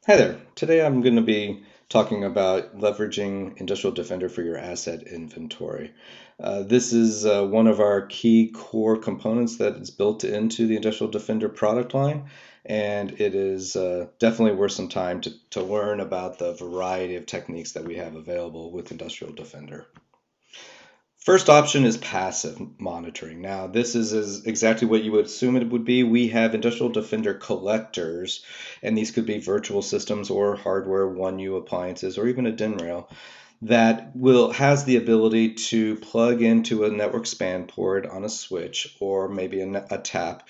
Hi there. Today I'm going to be talking about leveraging Industrial Defender for your asset inventory. This is one of our key core components that is built into the Industrial Defender product line, and it is definitely worth some time to learn about the variety of techniques that we have available with Industrial Defender. First option is passive monitoring. Now, this is exactly what you would assume it would be. We have Industrial Defender collectors, and these could be virtual systems or hardware 1U appliances or even a DIN rail that will has the ability to plug into a network span port on a switch or maybe a tap,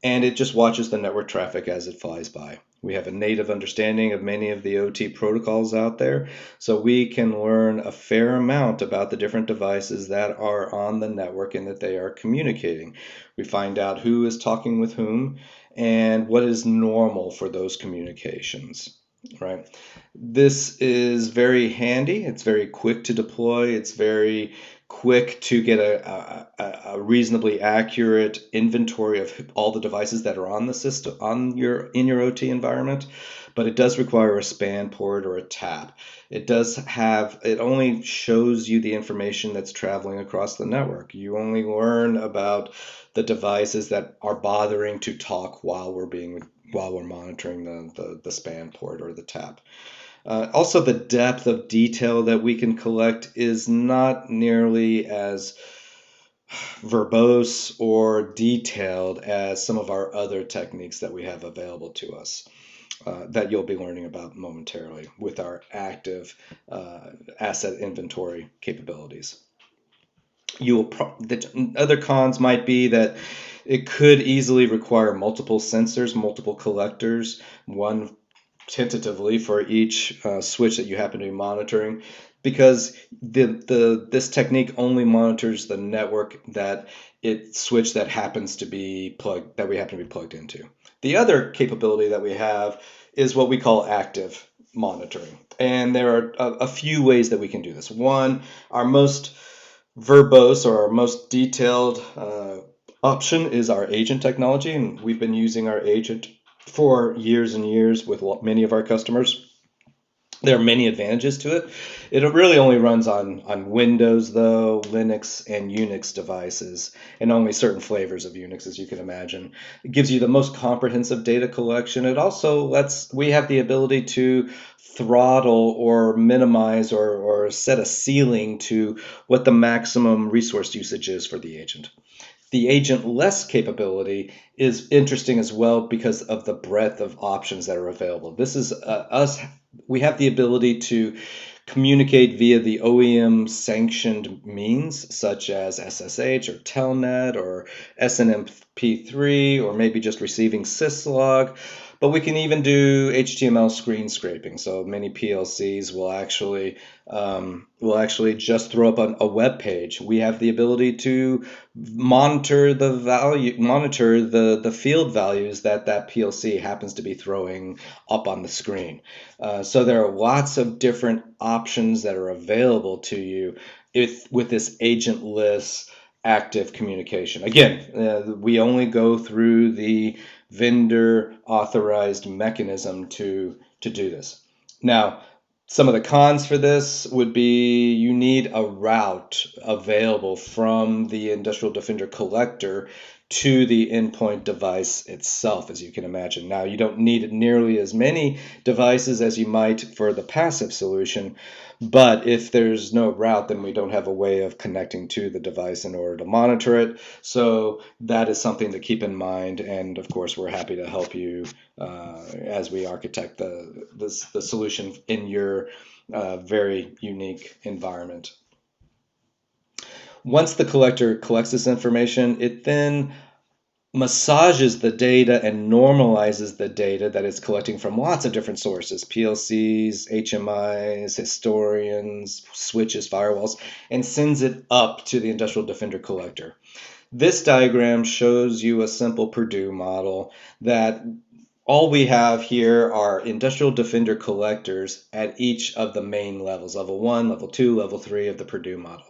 and it just watches the network traffic as it flies by. We have a native understanding of many of the OT protocols out there, so we can learn a fair amount about the different devices that are on the network and that they are communicating. We find out who is talking with whom and what is normal for those communications, right? This is very handy. It's very quick to deploy. It's very quick to get a reasonably accurate inventory of all the devices that are on the system on your in your OT environment, but it does require a span port or a tap. It only shows you the information that's traveling across the network. You only learn about the devices that are bothering to talk while we're monitoring the span port or the tap. Also, the depth of detail that we can collect is not nearly as verbose or detailed as some of our other techniques that we have available to us. That you'll be learning about momentarily with our active asset inventory capabilities. The other cons might be that it could easily require multiple sensors, multiple collectors, one tentatively for each switch that you happen to be monitoring, because this technique only monitors the network that it switch that happens to be plugged that we happen to be plugged into. The other capability that we have is what we call active monitoring, and there are a few ways that we can do this. One, our most verbose or our most detailed option is our agent technology, and we've been using our agent for years and years with many of our customers. There are many advantages to it. It really only runs on Windows, though, Linux, and Unix devices, and only certain flavors of Unix, as you can imagine. It gives you the most comprehensive data collection. It also we have the ability to throttle or minimize or set a ceiling to what the maximum resource usage is for the agent. The agentless capability is interesting as well because of the breadth of options that are available. This is us. We have the ability to communicate via the OEM sanctioned means such as SSH or Telnet or SNMP3 or maybe just receiving syslog. But we can even do HTML screen scraping. So many PLCs will actually just throw up a web page. We have the ability to monitor the field values that PLC happens to be throwing up on the screen. So there are lots of different options that are available to you with this agentless active communication. Again, we only go through the vendor authorized mechanism to do this. Now, some of the cons for this would be you need a route available from the Industrial Defender collector to the endpoint device itself, as you can imagine. Now, you don't need nearly as many devices as you might for the passive solution, but if there's no route, then we don't have a way of connecting to the device in order to monitor it. So that is something to keep in mind, and of course, we're happy to help you as we architect the solution in your very unique environment. Once the collector collects this information, it then massages the data and normalizes the data that it's collecting from lots of different sources: PLCs, HMIs, historians, switches, firewalls, and sends it up to the Industrial Defender collector. This diagram shows you a simple Purdue model that all we have here are Industrial Defender collectors at each of the main levels: level 1, level 2, level 3 of the Purdue model.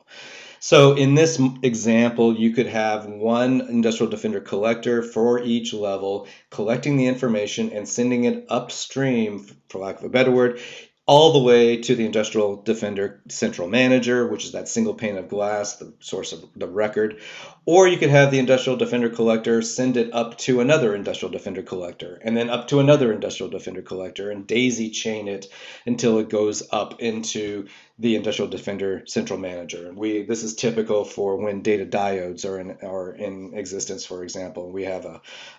So in this example, you could have one Industrial Defender collector for each level, collecting the information and sending it upstream, for lack of a better word, all the way to the Industrial Defender Central Manager, which is that single pane of glass, the source of the record. Or you could have the Industrial Defender Collector send it up to another Industrial Defender Collector, and then up to another Industrial Defender Collector, and daisy chain it until it goes up into the Industrial Defender Central Manager. This is typical for when data diodes are in existence, for example. We have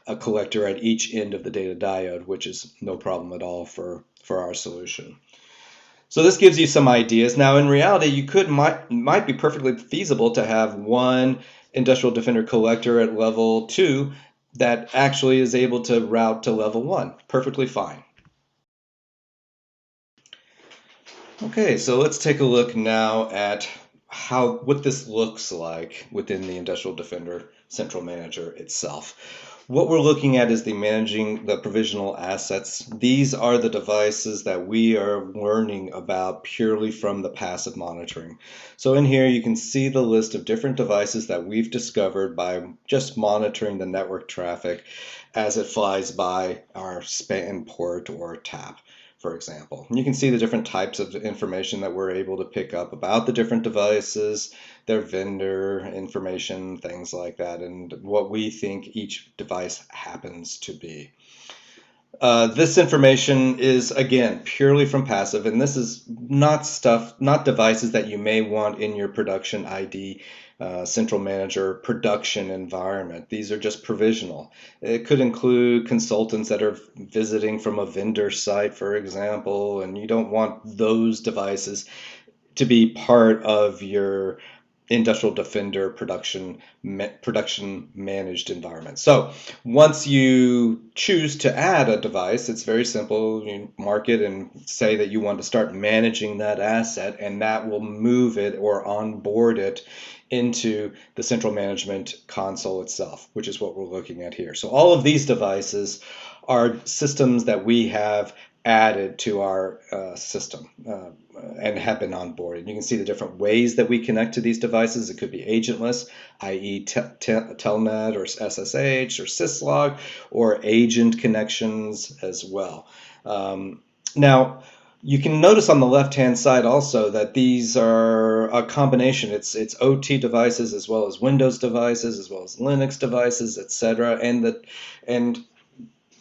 a collector at each end of the data diode, which is no problem at all for our solution. So this gives you some ideas. Now, in reality, might be perfectly feasible to have one Industrial Defender collector at level 2 that actually is able to route to level 1. Perfectly fine. Okay, so let's take a look now at what this looks like within the Industrial Defender Central Manager itself. What we're looking at is the managing the provisional assets. These are the devices that we are learning about purely from the passive monitoring. So in here you can see the list of different devices that we've discovered by just monitoring the network traffic as it flies by our span port or tap, for example. And you can see the different types of information that we're able to pick up about the different devices, their vendor information, things like that, and what we think each device happens to be. This information is, again, purely from passive, and this is not devices that you may want in your production ID Central Manager production environment. These are just provisional. It could include consultants that are visiting from a vendor site, for example, and you don't want those devices to be part of your Industrial Defender production managed environment. So once you choose to add a device, it's very simple. You mark it and say that you want to start managing that asset, and that will move it or onboard it into the central management console itself, which is what we're looking at here. So all of these devices are systems that we have added to our system and have been onboarded. You can see the different ways that we connect to these devices. It could be agentless, i.e. Telnet or SSH or syslog, or agent connections as well. Now, you can notice on the left-hand side also that these are a combination. It's OT devices as well as Windows devices as well as Linux devices, etc. And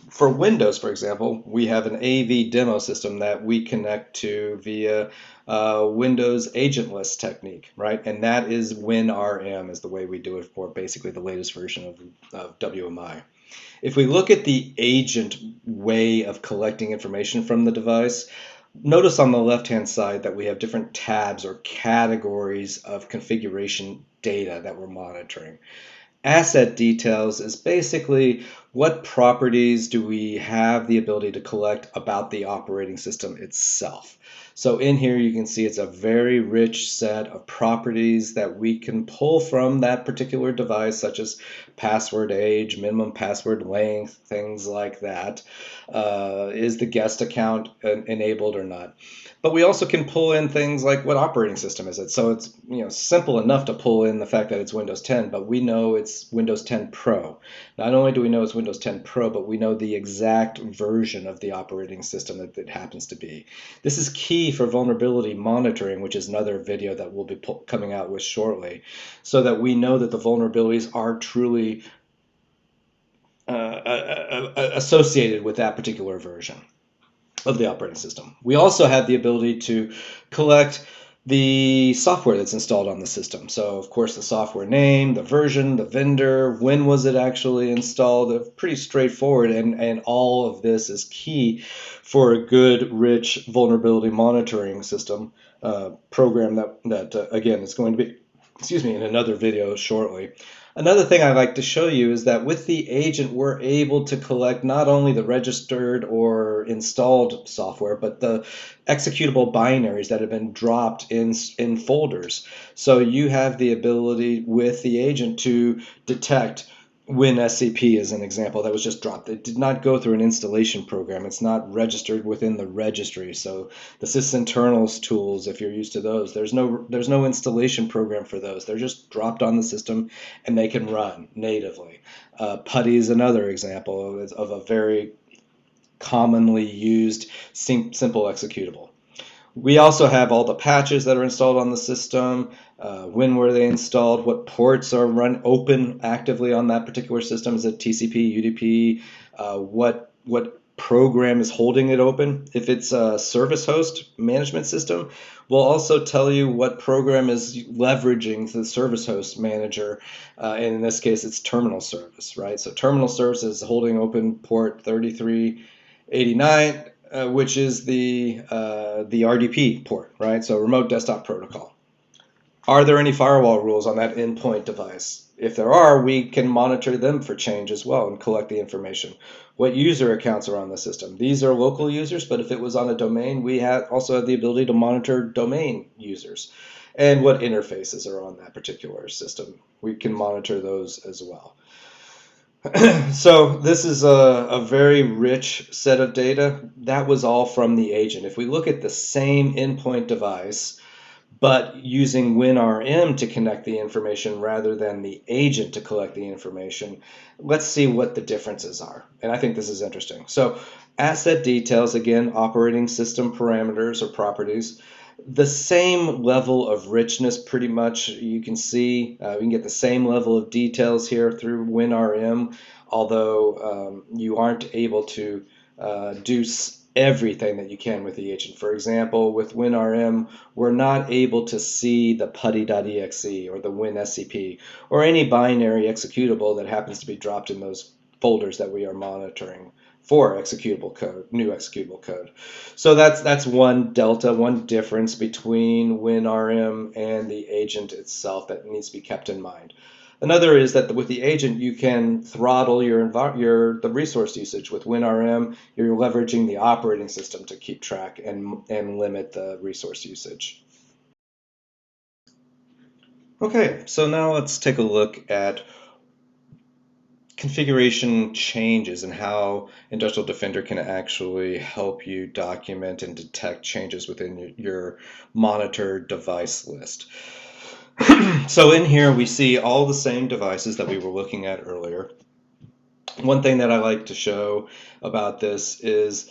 for Windows, for example, we have an AV demo system that we connect to via Windows agentless technique, right? And that is WinRM is the way we do it for basically the latest version of WMI. If we look at the agent way of collecting information from the device, notice on the left-hand side that we have different tabs or categories of configuration data that we're monitoring. Asset details is basically what properties do we have the ability to collect about the operating system itself. So in here you can see it's a very rich set of properties that we can pull from that particular device, such as password age, minimum password length, things like that. Is the guest account enabled or not? But we also can pull in things like what operating system is it. So it's simple enough to pull in the fact that it's Windows 10, but we know it's Windows 10 Pro. Not only do we know it's Windows 10 Pro, but we know the exact version of the operating system that it happens to be. This is key for vulnerability monitoring, which is another video that we'll be coming out with shortly, so that we know that the vulnerabilities are truly associated with that particular version of the operating system. We also have the ability to collect the software that's installed on the system. So of course the software name, the version, the vendor, when was it actually installed, pretty straightforward, and all of this is key for a good, rich vulnerability monitoring system program that again is going to be, in another video shortly. Another thing I'd like to show you is that with the agent, we're able to collect not only the registered or installed software, but the executable binaries that have been dropped in folders. So you have the ability with the agent to detect WinSCP is an example that was just dropped. It did not go through an installation program. It's not registered within the registry. So the sysinternals tools, if you're used to those, there's no installation program for those. They're just dropped on the system and they can run natively. PuTTY is another example of a very commonly used simple executable. We also have all the patches that are installed on the system, when were they installed, what ports are run open actively on that particular system, is it TCP, UDP, what program is holding it open. If it's a service host management system, we'll also tell you what program is leveraging the service host manager, and in this case it's terminal service, right? So terminal service is holding open port 3389, which is the RDP port, right? So remote desktop protocol. Are there any firewall rules on that endpoint device? If there are, we can monitor them for change as well and collect the information. What user accounts are on the system? These are local users, but if it was on a domain, we also have the ability to monitor domain users. And what interfaces are on that particular system? We can monitor those as well. So this is a very rich set of data. That was all from the agent. If we look at the same endpoint device, but using WinRM to connect the information rather than the agent to collect the information, let's see what the differences are. And I think this is interesting. So asset details, again, operating system parameters or properties. The same level of richness, pretty much, you can see. We can get the same level of details here through WinRM, although you aren't able to do everything that you can with the agent. For example, with WinRM, we're not able to see the putty.exe or the WinSCP or any binary executable that happens to be dropped in those folders that we are monitoring for executable code, new executable code. So that's one delta, one difference between WinRM and the agent itself that needs to be kept in mind. Another is that with the agent, you can throttle the resource usage. With WinRM, you're leveraging the operating system to keep track and limit the resource usage. Okay, so now let's take a look at configuration changes and how Industrial Defender can actually help you document and detect changes within your monitored device list. So in here we see all the same devices that we were looking at earlier. One thing that I like to show about this is,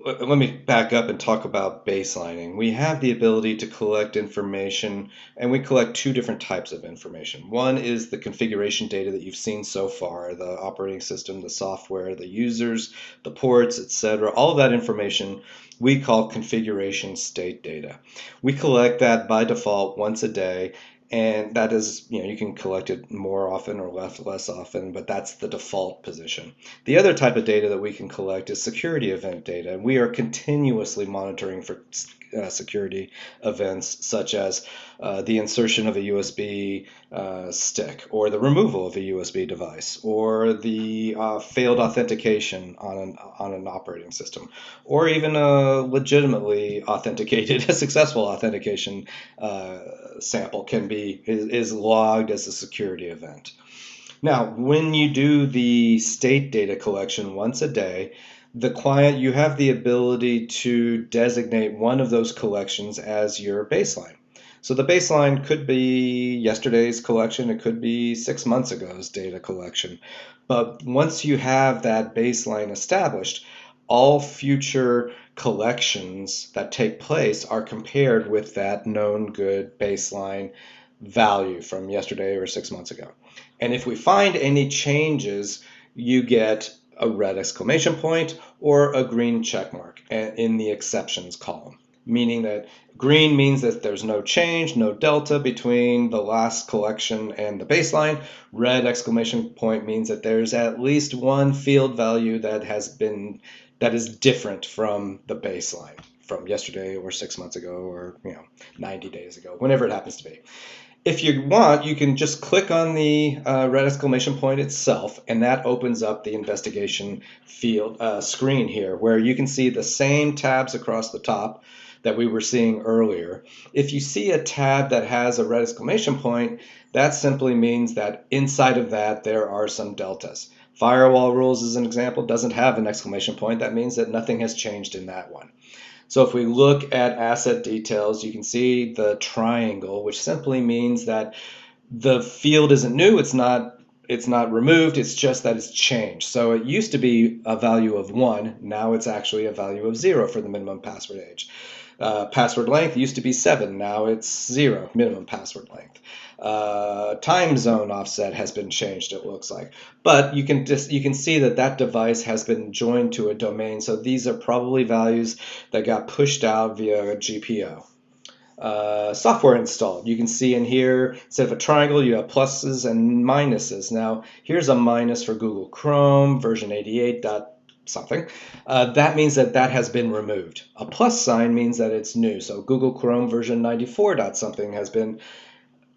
let me back up and talk about baselining. We have the ability to collect information, and we collect two different types of information. One is the configuration data that you've seen so far, the operating system, the software, the users, the ports, etc. All of that information we call configuration state data. We collect that by default once a day, and that is, you can collect it more often or less often, but that's the default position. The other type of data that we can collect is security event data. We are continuously monitoring for security events, such as the insertion of a USB stick, or the removal of a USB device, or the failed authentication on an operating system, or even a legitimately authenticated, a successful authentication sample is logged as a security event. Now, when you do the state data collection once a day, the client, you have the ability to designate one of those collections as your baseline. So the baseline could be yesterday's collection, it could be 6 months ago's data collection. But once you have that baseline established, all future collections that take place are compared with that known good baseline value from yesterday or 6 months ago. And if we find any changes, you get a red exclamation point or a green check mark in the exceptions column, meaning that green means that there's no change, no delta between the last collection and the baseline. Red exclamation point means that there's at least one field value that is different from the baseline from yesterday or 6 months ago or 90 days ago, whenever it happens to be. If you want, you can just click on the red exclamation point itself, and that opens up the investigation field screen here, where you can see the same tabs across the top, that we were seeing earlier. If you see a tab that has a red exclamation point, that simply means that inside of that there are some deltas. Firewall rules, as an example, doesn't have an exclamation point. That means that nothing has changed in that one. So if we look at asset details, you can see the triangle, which simply means that the field isn't new, it's not removed, it's just that it's changed. So it used to be a value of 1, now it's actually a value of 0 for the minimum password age. Password length used to be 7, now it's 0, minimum password length. Time zone offset has been changed, it looks like. But you can see that device has been joined to a domain, so these are probably values that got pushed out via a GPO. Software installed. You can see in here, instead of a triangle, you have pluses and minuses. Now, here's a minus for Google Chrome, version 88 dot something. That means that has been removed. A plus sign means that it's new. So Google Chrome version 94 dot something has been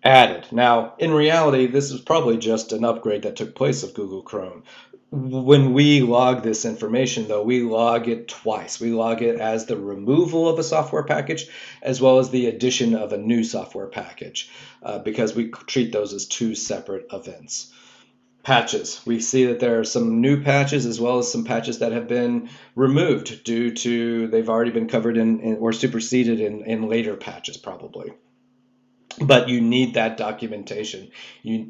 added. Now, in reality, this is probably just an upgrade that took place of Google Chrome. When we log this information, though, we log it twice. We log it as the removal of a software package as well as the addition of a new software package because we treat those as two separate events. Patches. We see that there are some new patches as well as some patches that have been removed due to they've already been covered in or superseded in later patches probably. But you need that documentation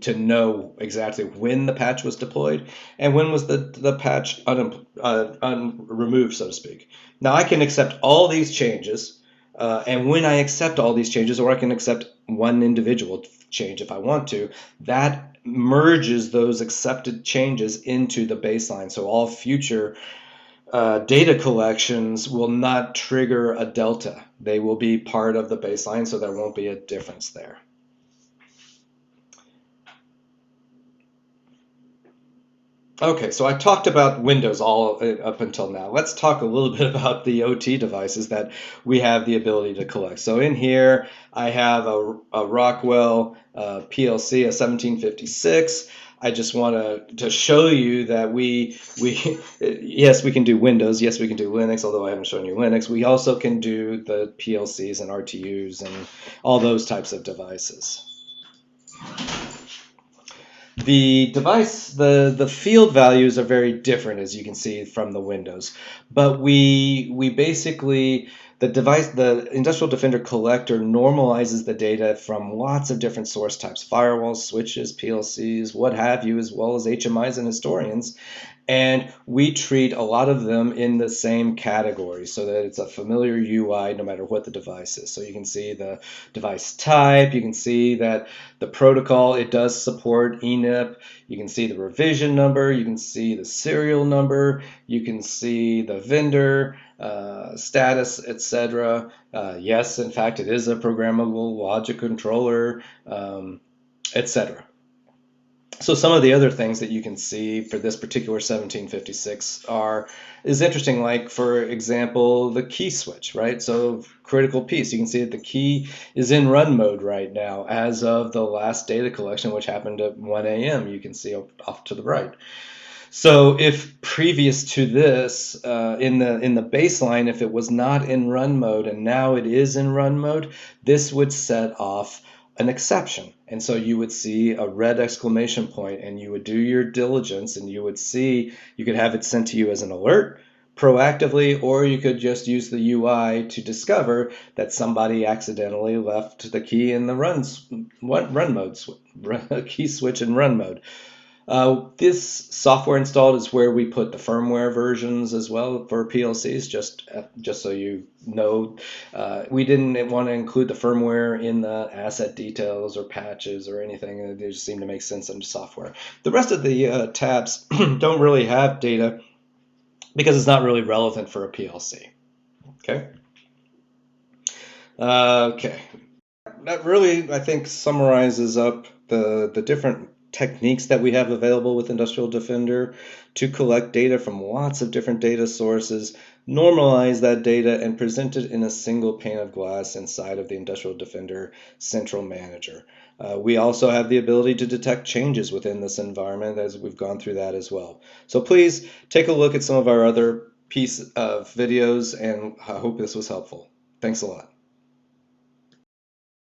to know exactly when the patch was deployed and when was the patch removed, so to speak. Now I can accept all these changes, and when I accept all these changes, or I can accept one individual change if I want to, that merges those accepted changes into the baseline. So all future data collections will not trigger a delta. They will be part of the baseline, so there won't be a difference there. Okay, so I talked about Windows all up until now. Let's talk a little bit about the OT devices that we have the ability to collect. So in here, I have a Rockwell PLC, a 1756. I just want to show you that we yes, we can do Windows, yes, we can do Linux, although I haven't shown you Linux. We also can do the PLCs and RTUs and all those types of devices. The device, the field values are very different, as you can see from the Windows, but we basically, the Industrial Defender Collector normalizes the data from lots of different source types, firewalls, switches, PLCs, what have you, as well as HMIs and historians. And we treat a lot of them in the same category so that it's a familiar UI no matter what the device is. So you can see the device type, you can see that the protocol, it does support ENIP, you can see the revision number, you can see the serial number, you can see the vendor, status, etc. Yes, in fact, it is a programmable logic controller, etc. So some of the other things that you can see for this particular 1756 is interesting, like for example, the key switch, right? So critical piece, you can see that the key is in run mode right now as of the last data collection, which happened at 1 a.m. You can see off to the right. So if previous to this, in the baseline, if it was not in run mode and now it is in run mode, this would set off an exception. And so you would see a red exclamation point and you would do your diligence and you would see, you could have it sent to you as an alert proactively, or you could just use the UI to discover that somebody accidentally left the key in the run mode, key switch in run mode. This software installed is where we put the firmware versions as well for PLCs, just so you know. We didn't want to include the firmware in the asset details or patches or anything. They just seem to make sense into software. The rest of the tabs don't really have data because it's not really relevant for a PLC. Okay. Okay. That really, I think, summarizes up the different techniques that we have available with Industrial Defender to collect data from lots of different data sources, normalize that data, and present it in a single pane of glass inside of the Industrial Defender Central Manager. We also have the ability to detect changes within this environment, as we've gone through that as well. So please take a look at some of our other piece of videos, and I hope this was helpful. Thanks a lot.